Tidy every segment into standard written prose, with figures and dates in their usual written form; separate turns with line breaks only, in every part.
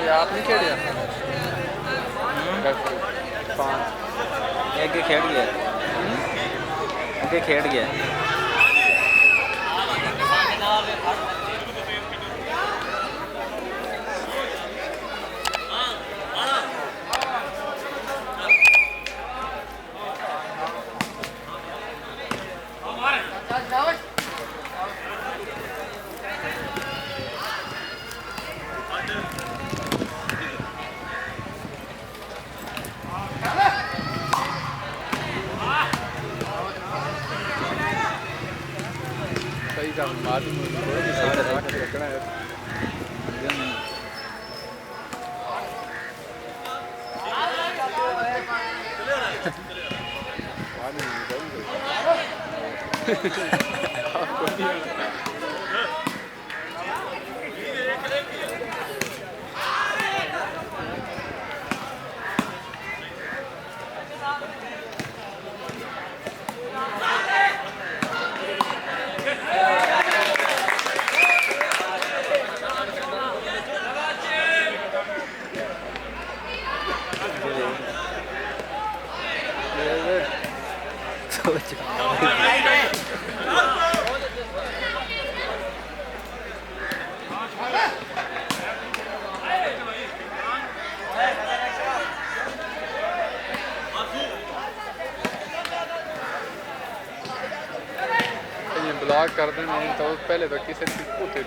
आप नहीं खेलिया
अगे खेड गया अगे खेड गया
ब्लॉक कर देना तो पहले तो किसी होते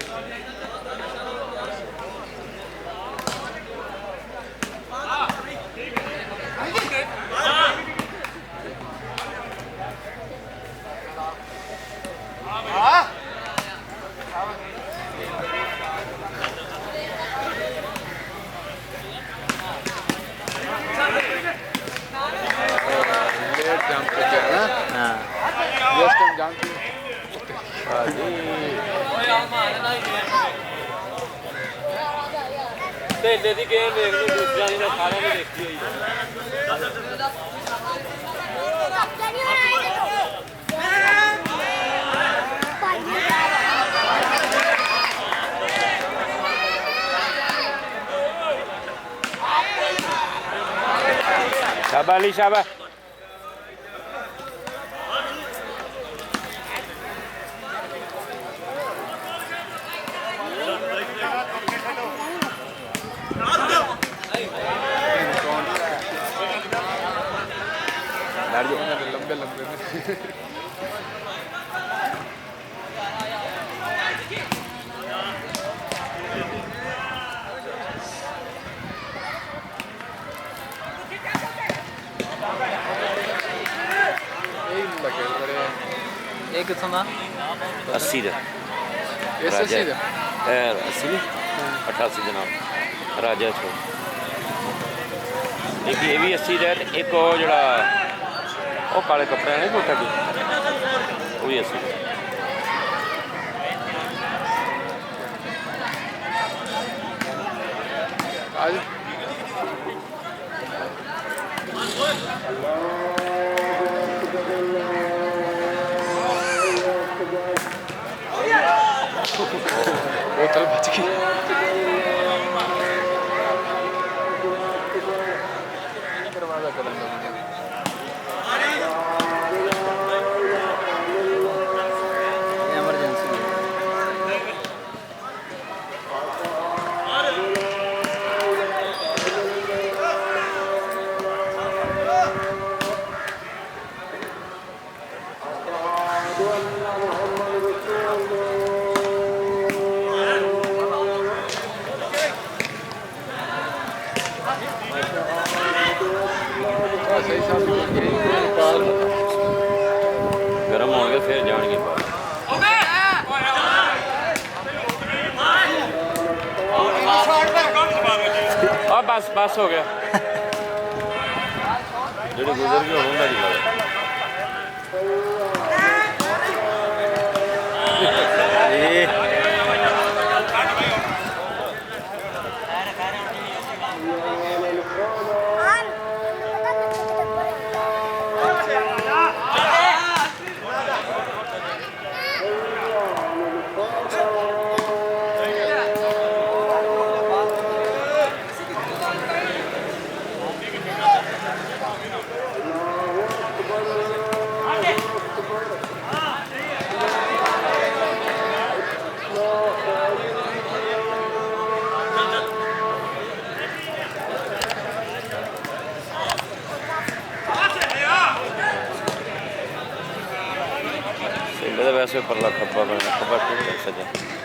ढेले की गेम देख ली दूसरा ने सारे ने देखी हुई शाबाश अली शाबाश
लंबे लंबे
ये कितों का
80 का
80 का
80 88 जनाब राजा छो एक ये भी 80 का एक वो जड़ा वो काले कपड़े ने कोठा भी वो भी 80
आज बोतल बच गई दरवाजा करूँगा
गर्म हो गए फिर जाएंगे बस बस हो गया जो गुजर गए होंगे नहीं लगा तो वैसे परला खब्बा बनना खब्बा ठीक है सजा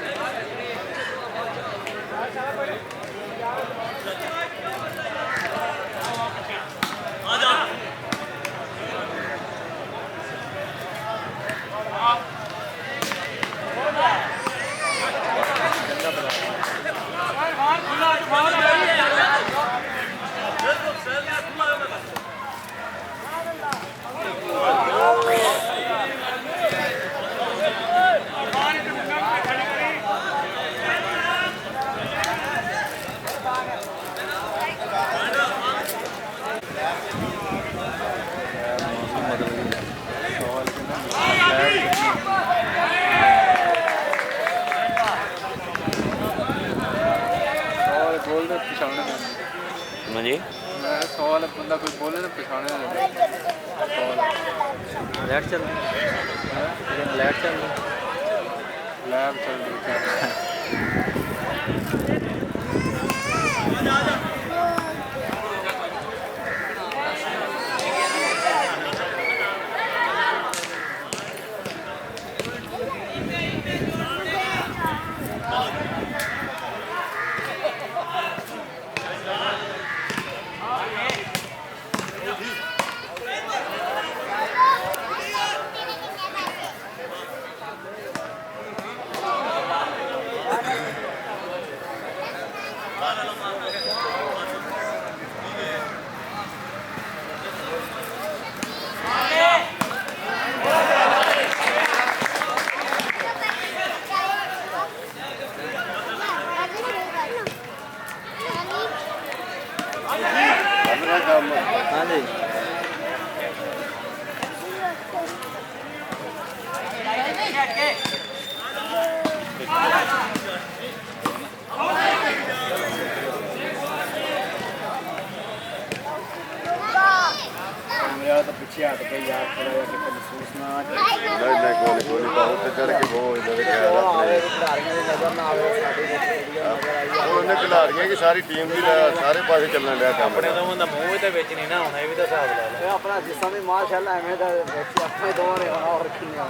जी
सवाल बंदा कोई बोले ना पछाने
लाइट चल रही लाइट चल रही
लैब चल रही
हाँ जी तो पीछे हट के यार थोड़ा या कि महसूस ना
नहीं गोली बहुत चढ़ के वो इधर
खिलाड़ियों की नजर ना आवे साडी
ਉਹਨੇ ਖਿਲਾੜੀਆਂ की सारी टीम भी सारे पासे ਚੱਲਣ ਲਿਆ ਕੰਮ
ਆਪਣੇ ਤੋਂ ਹੁੰਦਾ ਮੂੰਹ ਤੇ ਵਿੱਚ ਨਹੀਂ ਨਾ ਆਉਣਾ ਇਹ ਵੀ ਤਾਂ ਹਿਸਾਬ ਲਾ ਲੈ ਆਪਣਾ ਜਿਸਾ ਵੀ ਮਾਸ਼ਾਅੱਲਾ ਐਵੇਂ ਦਾ ਵਿੱਚ ਆਪਣੇ ਦੋਵਾਂ ਨੇ ਹੋਣਾ ਹੋਰ ਕੀ ਆ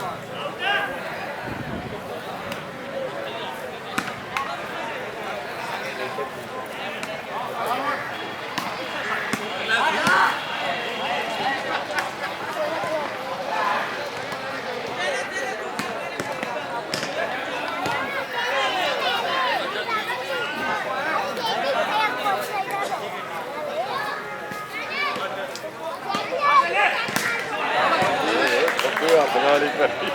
अपना वाली करी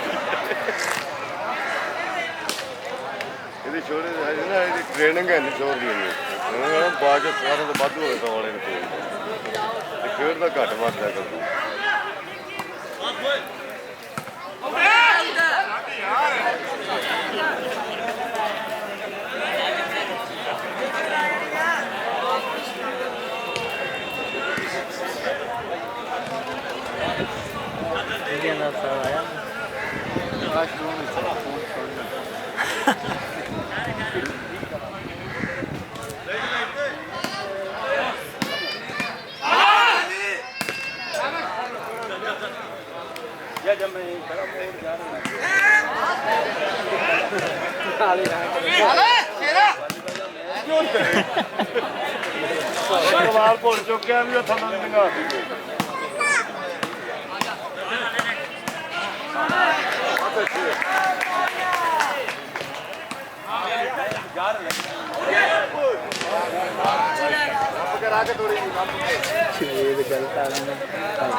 ਇਹਦੀ ਛੋੜੇ ਹੈ ਨਾ ਇਹਦੀ ਟ੍ਰੇਨਿੰਗ ਹੈ ਨਹੀਂ ਸ਼ੋਰ ਦੀ ਉਹਨਾਂ ਬਾਅਦ ਚ ਸਾਰਾ ਤੋਂ ਵੱਧ ਹੋਵੇ ਤਾਂ ਵਾਲੇ ਨੂੰ ਤੇ ਖੇਡ ਦਾ ਘੱਟ ਮਾਰਦਾ ਕਰਦਾ ਸਵਾਲ ਭੁੱਲ ਚੁੱਕਿਆ ਵੀ ਉੱਥੋਂ ਤੋਂ ਨਿਕਾ करा के थोड़ी
गलत आ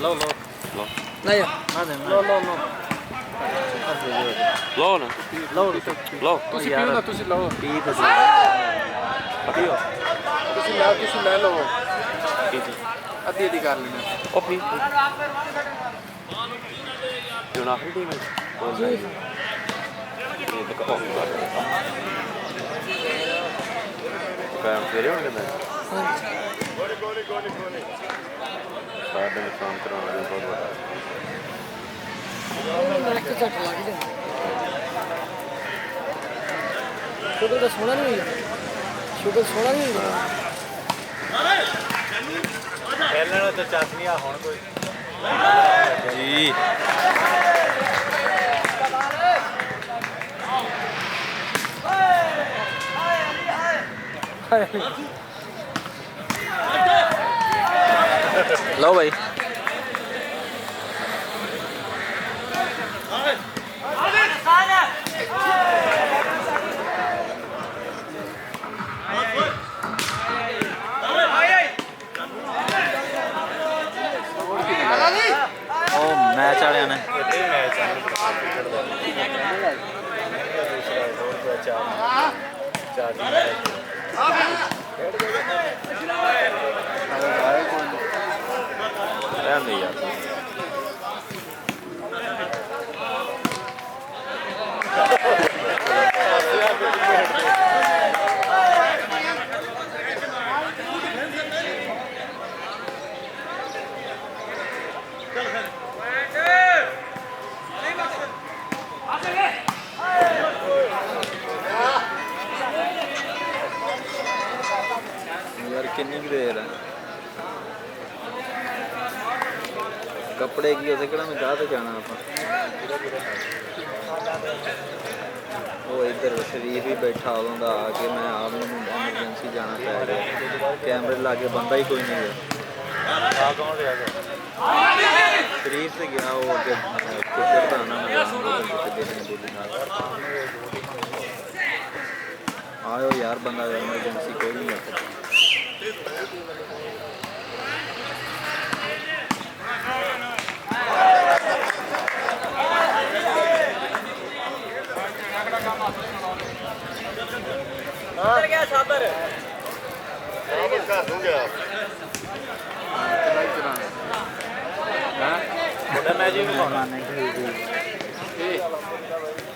लो लो
लो
नहीं लो लो लो
लो ना
लो
लो
ਤੁਸੀਂ ਪੀਓ ਨਾ ਤੁਸੀਂ ਲਓ
पी तो
ਪੀਓ
ਤੁਸੀਂ ਲੈ ਲਓ
ਪੀ ਜੀ
ਅੱਧੀ ਅੱਧੀ ਕਰ ਲੈਣਾ
ਉਹ ਪੀ ਕਿਉਂ ਨਾ ਆਖਰੀ ਟੀਮ ਹੈ ਬੋਲ ਰਹੀ ਇਹ ਤਾਂ ਕਾਫੀ ਬਾਤ ਹੈ ਕਾਇਮ ਫੇਰੇ ਹੋਣਗੇ ਮੈਂ ਸਾਡੇ ਨੁਕਸਾਨ ਕਰਾਉਣ ਦੇ ਬਹੁਤ ਵੱਡਾ
शुगर तो सोना नहीं हुई शुगर सोना नहीं हुई खेलने तो चाशनी आ होने कोई
ਜੀ
लो भाई मैच वाले ने
ਰਹਿੰਦੇ ਯਾਰ
यार कितनी देर है कपड़े की होते कड़ा में गाह तो जाना आप वो इधर शरीफ ही बैठा होता आके मैं आप एमरजेंसी जाना पै रहा कैमरे लागे बंदा ही कोई नहीं है शरीफ से गया वो अगे आयो यार बंदा एमरजेंसी कोई नहीं है उधर गया साबर
का दूंगा
बड़ा मैच भी होना नहीं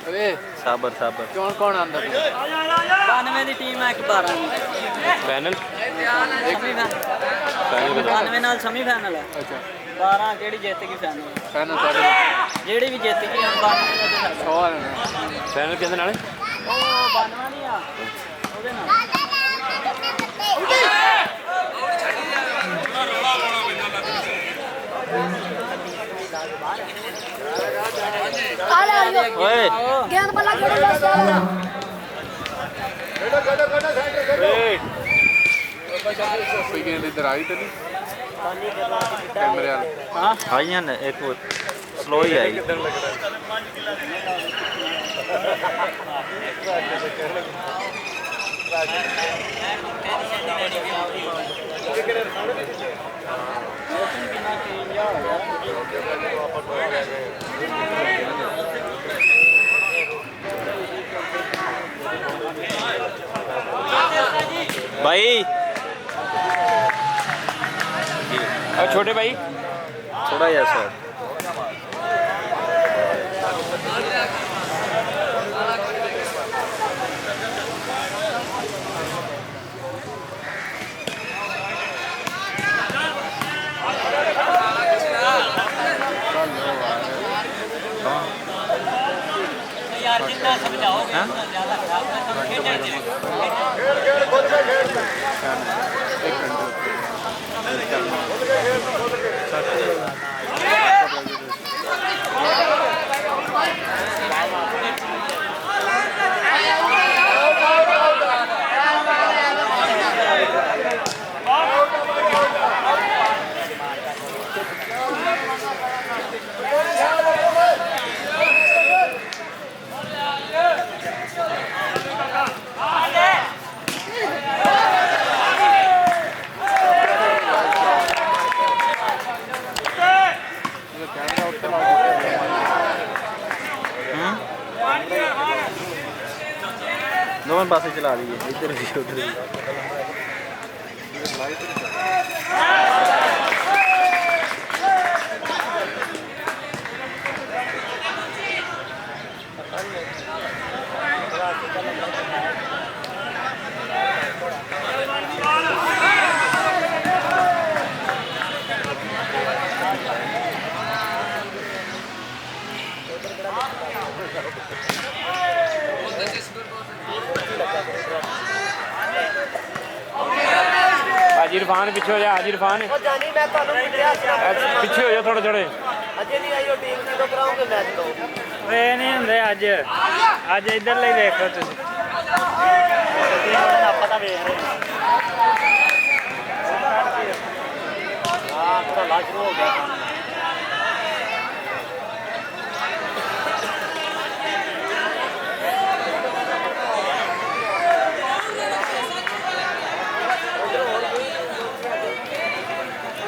ਓਏ
साबर साबर
ਕੌਣ ਕੌਣ ਆਂਦਾ
92 ਦੀ ਟੀਮ ਹੈ 12
ਪੈਨਲ
ਫਾਈਨਲ 92 ਨਾਲ ਸੈਮੀ ਫਾਈਨਲ ਹੈ
ਅੱਛਾ
12 ਕਿਹੜੀ ਜਿੱਤ ਗਈ ਫਾਈਨਲ
ਫਾਈਨਲ ਸਾਡੇ
ਜਿਹੜੀ ਵੀ ਜਿੱਤ ਗਈ 92 ਦਾ ਸਾਡਾ
100 ਆਣਾ
ਪੈਨਲ ਕਿਹਦੇ ਨਾਲ
ਉਹ 92 ਨਹੀਂ ਆ ਉਹਦੇ ਨਾਲ
ਓਏ
गेंद वाला खेलो बस वाला
ਕੋਈ ਗੇਂਦ ਇੱਧਰ ਆਈ ਤੇ ਨਹੀਂ ਕੈਮਰੇ ਵਾਲ
हाँ आइए ना एक वो स्लो ही आई
भाई और छोटे भाई
थोड़ा ही ऐसा
यार जितना समझाओगे उतना ज्यादा खराब
ਪਾਸੇ ਚਲਾ ਲਈਏ ਇੱਧਰ ਵੀ ਉੱਧਰ ਵੀ
हाजी इरफान पीछे हो जा हाजी इरफान पीछे हो जा थोड़े थोड़े
ਇਹ ਨਹੀਂ ਹੁੰਦੇ ਅੱਜ ਅੱਜ ਇੱਧਰ ਲਈ ਦੇਖੋ ਤੁਸੀਂ ਆਪਾਂ ਤਾਂ ਵੇਖ ਰਹੇ ਹਾਂ ਤਾਂ ਲਾਜ ਹੋ ਗਿਆ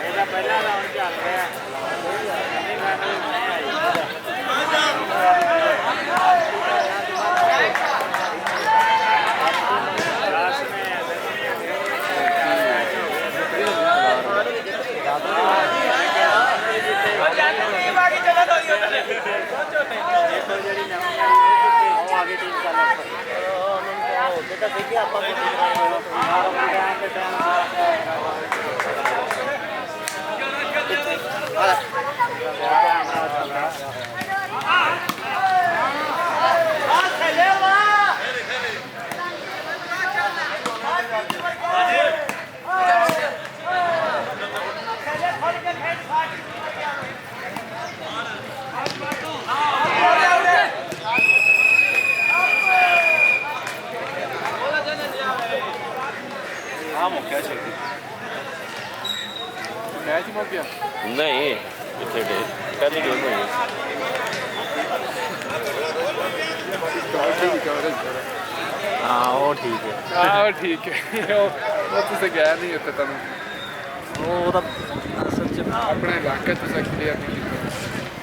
ਇਹਦਾ ਪਹਿਲਾ ਰਾਉਂਡ ਚੱਲ ਰਿਹਾ
मैच ही मुक गया
नहीं इतने डे पहली गेम हुई
हाँ वो ठीक है
हाँ ठीक है वो तुझे गया नहीं होता तुम
ਉਹ ਤਾਂ ਅਸਲ 'ਚ
अपने इलाके तुझे क्लियर नहीं किया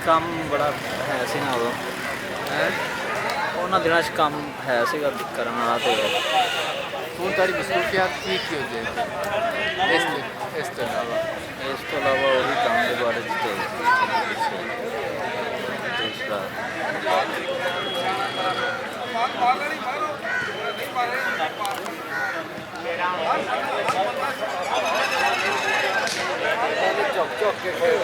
ਕੰਮ ਬੜਾ ਹੈ ਸੀ ਨਾ ਉਦੋਂ
है
ਉਹਨਾਂ ਦਿਨਾਂ 'ਚ ਕੰਮ ਹੈ ਸੀਗਾ ਕਰਨ ਵਾਲਾ ਤੇ
हूँ तारी मसरूफियात ठीक ही हो जाएगी इस तो अलावा
ਇਸ ਤੋਂ ਇਲਾਵਾ ਉਹੀ ਕੰਮ ਦੇ ਬਾਰੇ 'ਚ ਤੇ ਦੂਸਰਾ
चौक के खेल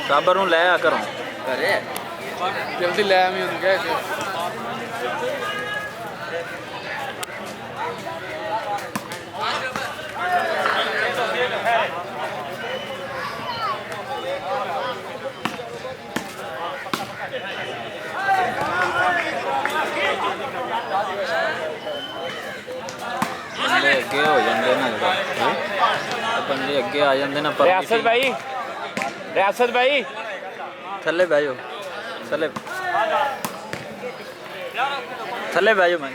ਸਾਬਰ ਨੂੰ ਲੈ ਆ ਘਰੋਂ ਘਰੇ
जल्दी ले आमी उन्हें गए थे
ਬੰਦੇ ਅੱਗੇ ਹੋ ਜਾਂਦੇ ਨਾ ਜਿਹੜਾ ਬੰਦੇ ਅੱਗੇ ਆ ਜਾਂਦੇ ਨਾ ਪਰ
रियासत भाई
ਥੱਲੇ ਬਹਿ ਜਾਓ ਥੱਲੇ ਥੱਲੇ ਬਹਿ ਜਾਓ ਮੈਂ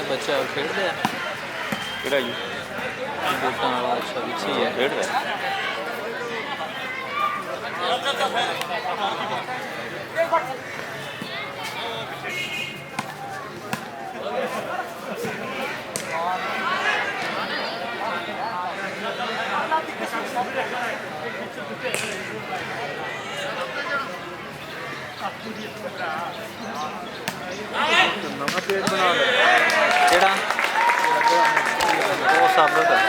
ਬੱਚਾ ਖੇਡਦੇ ਆ
ਕਿਹੜਾ ਜੀ
ਬੂਟਾਂ ਵਾਲਾ ਅੱਛਾ ਪਿੱਛੇ ਹੀ ਹੈ
ਖੇਡ ਰਿਹਾ
नवा पेज बना ले
ਕਿਹੜਾ ਉਹ ਸਾਬਤ ਹੈ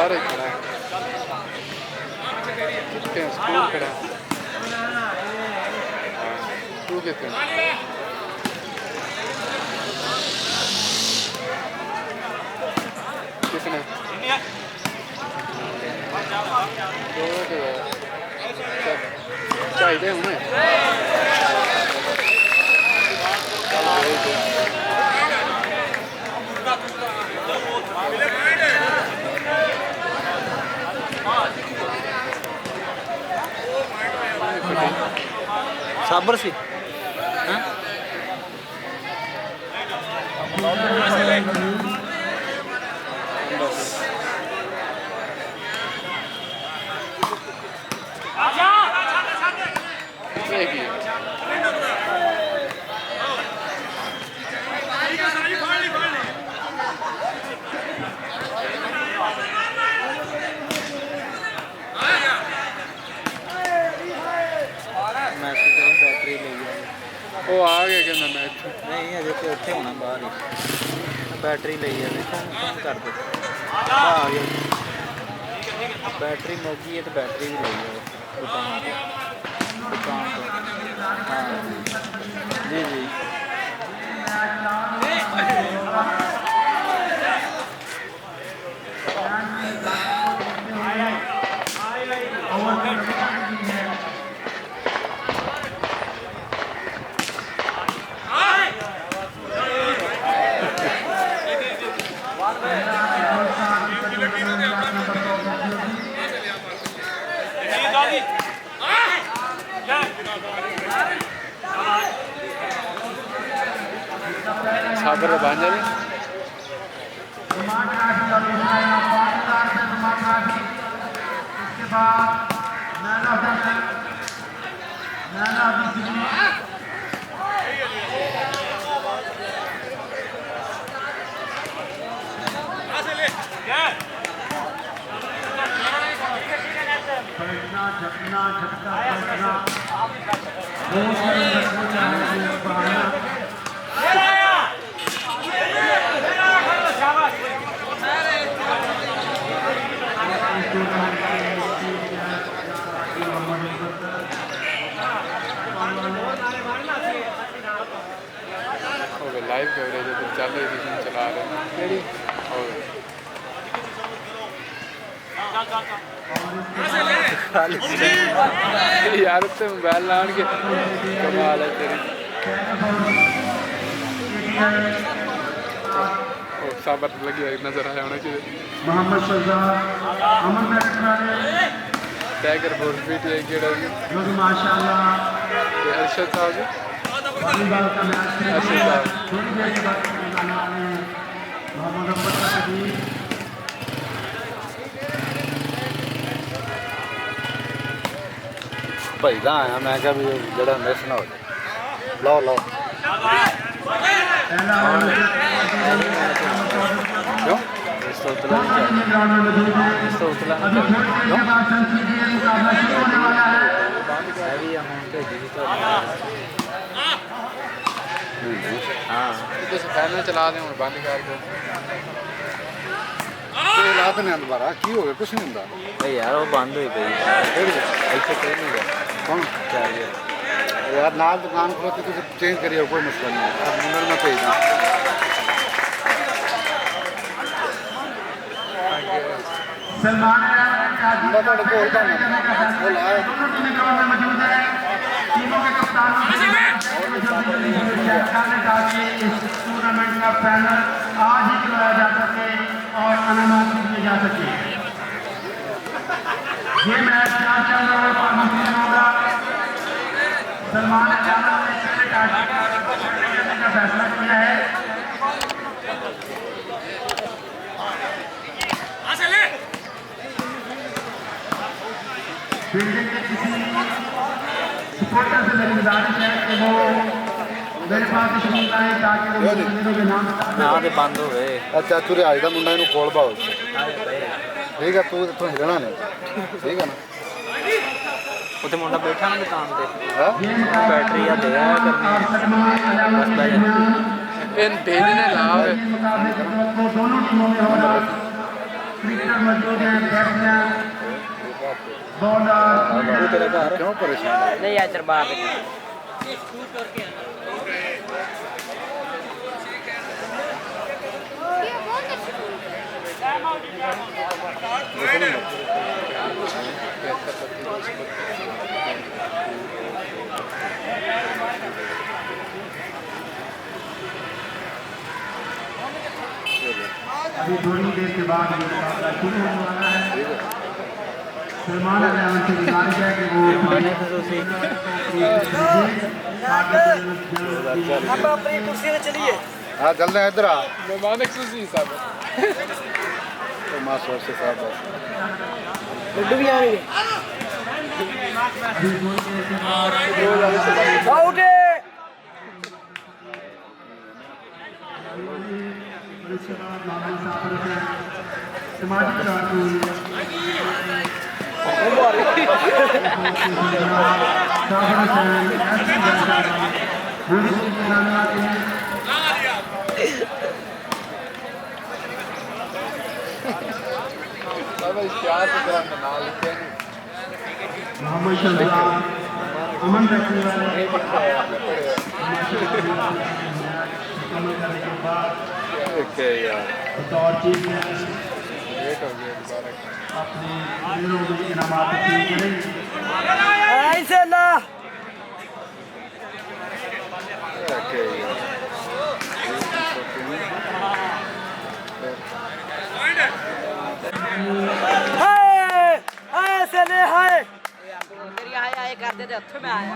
बाहर ही खड़ा है स्कूल खड़ा है स्कूल कितने कितने चाहिए उन्हें
साबर सी बैटरी ले गया
वो आ गया कहना मैच
नहीं अजे तो उत्थे होना बाहर ही बैटरी ले गया फोन कर दे आ गया बैटरी मुक गई है तो बैटरी भी ले गया दुकान तो हाँ जी जी
साबर बांझा नहीं लाइव कवरेज है तो चल रही थी चला रहे हैं यार तो मोबाइल लान के कमाल है तेरी साबर लगी नजर आया होना चाहिए
मोहम्मद शहजाद अमन
टाइगर बोर्ड भी है केड़ा जी
माशाल्लाह
अर्शद साहब जी
वॉलीबॉल का मैच
अर्शद साहब
थोड़ी देर के बाद मोहम्मद अब्बास का कबीर
भाई दा आया मैं क्या भी जड़ा मिस ना हो जाए लो लो
क्यों
इस तो उतला इस तो उतला हैवी अमाउंट भेजी थी तो हाँ
तो फाइनल चला दें और बंद कर दो
लात ने दोबारा की हो गया कुछ नहीं होता
भाई यार वो बंद हुई गई ऐसे कोई नहीं गया
कौन
चाहिए
यार नाल दुकान खोलती तो चेंज करिए कोई मसला नहीं है अब नंबर में भेज सलमान ਤੁਹਾਡੇ ਕੋਲ ਤਾਂ ਉਹ ਲਾਇਆ मौजूद है टीमों के कप्तानों ताकि इस टूर्नामेंट का फाइनल आज ही कराया जा सके और अनामात दिए जा सके ये मैच क्या चल रहा है पाकिस्तान होगा सलमान यादव ने पहले टारगेट का फैसला किया है फील्डिंग के किसी सपोर्टर से मेरी गुजारिश है कि वो मेरे पास तशरीफ लाए ताकि वो मुंशियों के नाम
ना तो बंद हो गए
अच्छा चुरे आज का मुंडा इनू खोल पाओ ठीक है तू इतों हिलना नहीं ठीक है ना
उत्थे मुंडा बैठा ना दुकान पे
हाँ
बैटरी या दे आया करनी बस भाई
इन भेजने लाओ
दोनों टीमों में होगा क्रिकेटर मौजूद हैं, बैट्समैन, बॉलर।
तेरा घर
क्यों परेशान है?
नहीं आज दरबार
अभी थोड़ी देर के बाद ये मुकाबला शुरू होने वाला है। सलमान अहमद से गुजारिश है कि वो
आप अपनी कुर्सी में चलिए।
हाँ चल रहे हैं इधर आ
मेहमान एक्सक्लूसिव साहब
तो मास्टर से साहब
लड्डू भी आएंगे।
अभी थोड़ी देर के बाद
आउट
समाजी कारकुन
साहब इश्तिहार की तरह मना लेते हैं
मोहम्मद शहजाद अमन रखने वाले मुकम्मल करने के बाद
ओके यार
बतौर चीफ गेस्ट
लेट हो गया दोबारा
अपने प्लेयरों को इनामात तकसीम करेंगे।
ऐसे ना
ओके यार
ऐसे नहीं है तेरी आया ये करते थे हथ में आया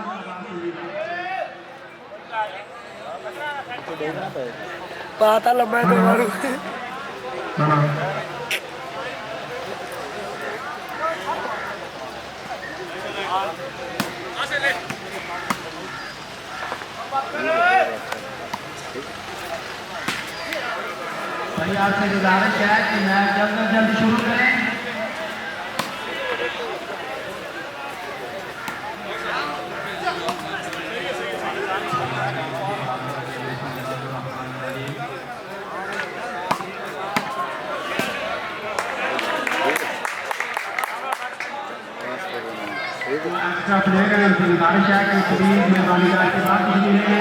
पता लंबा तो मारू
भाई आपसे गुजारिश है कि मैच जल्द से जल्द शुरू करें। एक्स्ट्रा प्लेयर है उनसे गुजारिश है कि प्लीज मेहरबानी करके बात कीजिए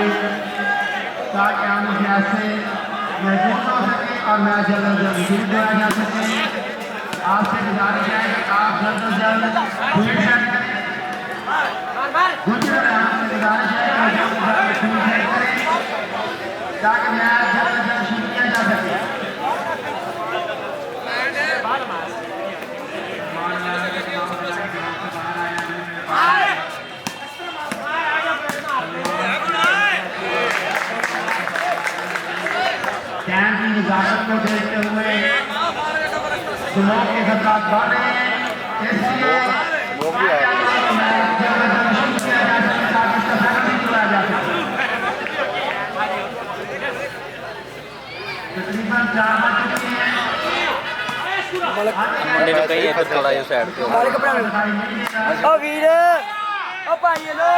ताकि हम ऐसे महसूस हो सके और मैच जल्द से जल्द शुरू किया जा सके। आपसे गुजारिश है कि आप जल्द से जल्द फील्ड सेट करें। दूसरी तरफ आपसे गुजारिश है कि जल्द से जल्द फील्ड सेट करें ताकि मैच जल्द से जल्द शुरू किया जा सके। कैंप की नजाकत को देखते हुए लोग के खतरात बढ़ रहे हैं, इसलिए मैच जल्द से जल्द शुरू किया जा सके ताकि इसका फायदा भी उठाया जा सके। तकरीबन 4 बज चुकी हैं।
मुंडे ने कही है थोड़ा ये साइड पे
मारे कपड़ा ओ वीर ओ भाई लो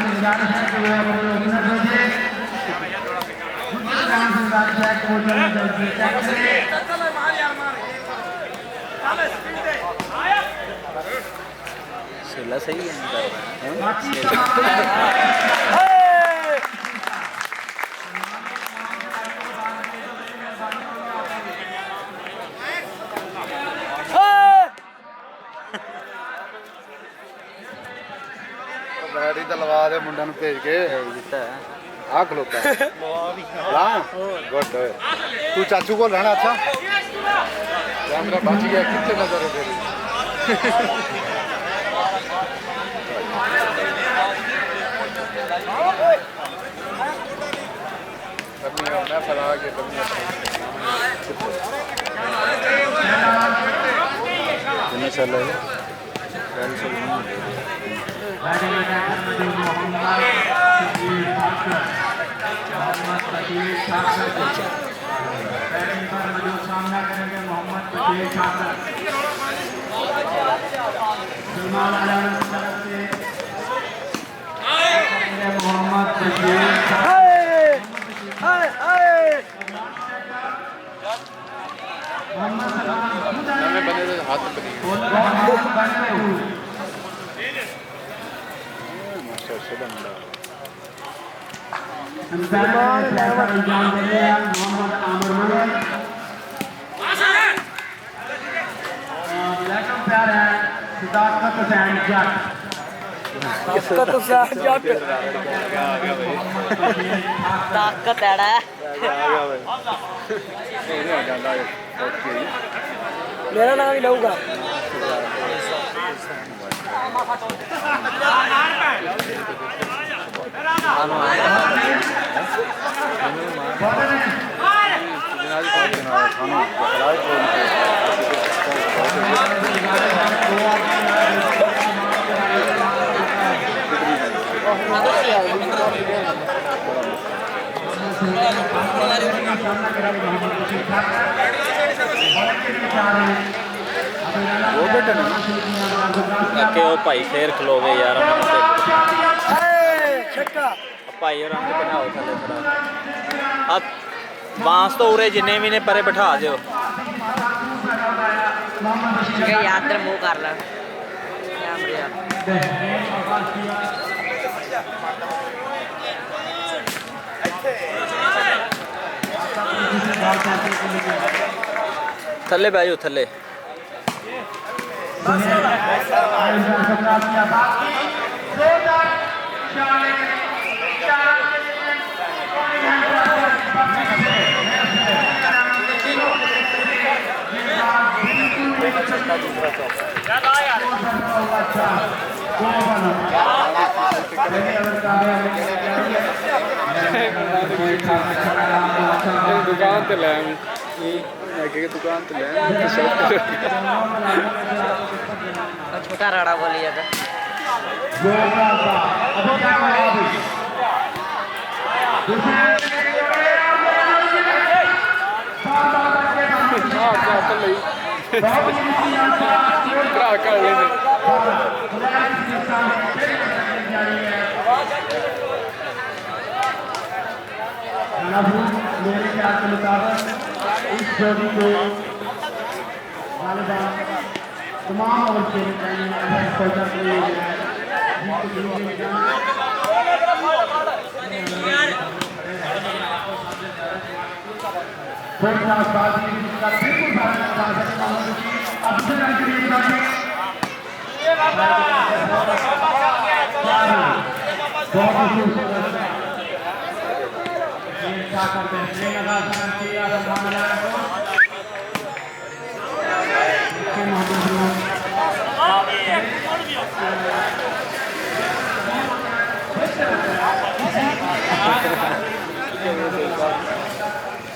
गुजारिश है कि वो अपने ओपनर भेजे। गुजारिश है कि वो जल्द से जल्द चेक करें।
सेला सही है
बाकी
बैटरी तो लवा दे मुंडा ਨੂੰ ਭੇਜ ਕੇ
ਦਿੱਤਾ ਹੈ
आ खलोता है ला गुड तू चाचू को रहना अच्छा कैमरा बच गया कितने नजर है तेरी कमियां मैं फैला के कमियां
कितने चल रहे हैं
बैटिंग अटैकर में जो मोहम्मद पटेल ठाकर बैटिंग पर मौजूद सामना करेंगे मोहम्मद पटेल ठाकर। सलमान आलम की तरफ से मोहम्मद पटेल ठाकर।
बने तो हाथ में बनी
ताकत है मेरा नाम ही लऊंगा
कि वो भाई फिर खलोवे यार भाई और बिठाओ थले थोड़ा अब बांस तो उरे जिन्ने भी ने परे बिठा दियो
याद मुँह कर ला
थले बैजो थले
दुकान ते ले दुकान ते ले
छोटा राड़ा बोली जाता
मेरे ख्याल के मुताबिक इस जोड़ी को तमाम ओवर खेलने चाहिए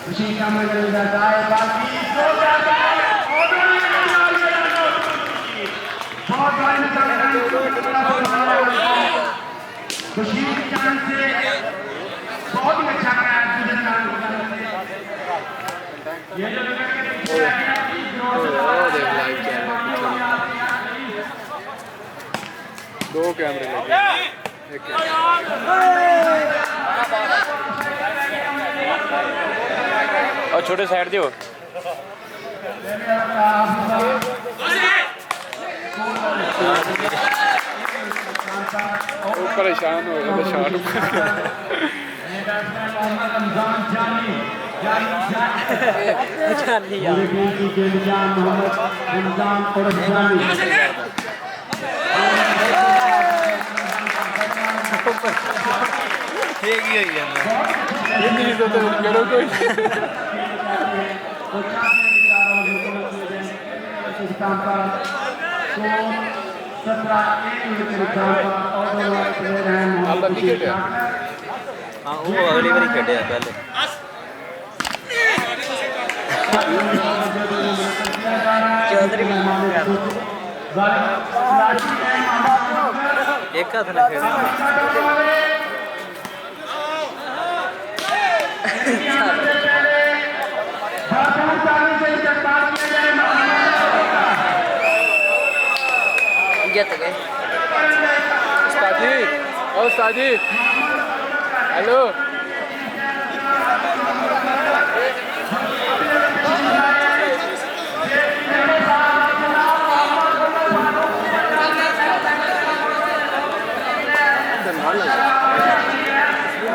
खुशी का मंजर जाता है बाकी खुशी की जान से बहुत ही अच्छा
दो कैमरे लगे एक और छोटे साइड दियो परेशान हो गया शान
ठीक ही होई जांदा
करो कोई
हाँ वो अगली बारी खेडे पहले एक हाथ ना खेलना
जीत गए
उस्ताद जी हेलो